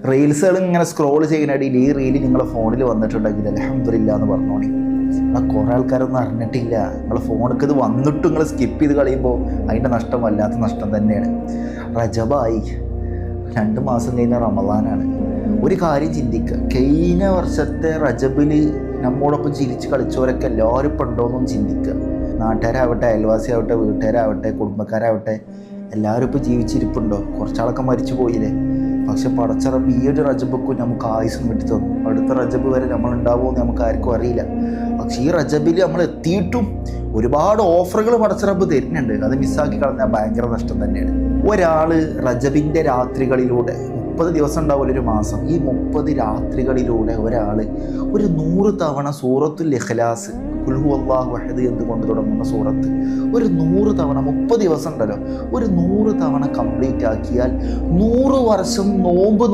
റീൽസുകൾ ഇങ്ങനെ സ്ക്രോൾ ചെയ്യുന്നതിൽ ഈ റീല് നിങ്ങളെ ഫോണിൽ വന്നിട്ടുണ്ടെങ്കിൽ അൽഹംദുലില്ലാ എന്ന് പറഞ്ഞോണി. നിങ്ങളെ കുറേ ആൾക്കാരൊന്നും അറിഞ്ഞിട്ടില്ല. നിങ്ങളെ ഫോണിലേക്ക് ഇത് വന്നിട്ടും നിങ്ങൾ സ്കിപ്പ് ചെയ്ത് കളയുമ്പോൾ അതിൻ്റെ നഷ്ടം വല്ലാത്ത നഷ്ടം തന്നെയാണ്. റജബായി, 2 മാസം കഴിഞ്ഞ റമദാനാണ്. ഒരു കാര്യം ചിന്തിക്കുക, കഴിഞ്ഞ വർഷത്തെ റജബിൽ നമ്മോടൊപ്പം ചിരിച്ച് കളിച്ചവരൊക്കെ എല്ലാവരും ഇപ്പം ഉണ്ടോയെന്നും ചിന്തിക്കുക. നാട്ടുകാരാവട്ടെ, അയൽവാസിയാവട്ടെ, വീട്ടുകാരാവട്ടെ, കുടുംബക്കാരാവട്ടെ, എല്ലാവരും ഇപ്പോൾ ജീവിച്ചിരിപ്പുണ്ടോ? കുറച്ചാളൊക്കെ മരിച്ചു പോയില്ലേ? പക്ഷെ പടച്ചറബ് ഈ ഒരു റജബക്കും നമുക്ക് ആയുസ്സും കിട്ടി തന്നു. അടുത്ത റജബ് വരെ നമ്മളുണ്ടാവുമോ എന്ന് നമുക്ക് ആർക്കും അറിയില്ല. പക്ഷെ ഈ റജബിൽ നമ്മൾ എത്തിയിട്ടും ഒരുപാട് ഓഫറുകൾ പടച്ചറബ് തരുന്നുണ്ട്. അത് മിസ്സാക്കി കളഞ്ഞാൽ ഭയങ്കര നഷ്ടം തന്നെയാണ്. ഒരാൾ റജബിൻ്റെ രാത്രികളിലൂടെ 30 ദിവസം ഉണ്ടാവില്ല ഒരു മാസം. ഈ 30 രാത്രികളിലൂടെ ഒരാൾ ഒരു 100 തവണ സൂറത്തുൽ ഇഖ്ലാസ്, ഖുൽ ഹുവല്ലാഹു അഹദ് എന്തുകൊണ്ട് തുടങ്ങുന്ന സൂറത്ത് ഒരു 100 തവണ, 30 ദിവസം ഉണ്ടല്ലോ, ഒരു 100 തവണ കംപ്ലീറ്റ് ആക്കിയാൽ 100 വർഷം നോമ്പ്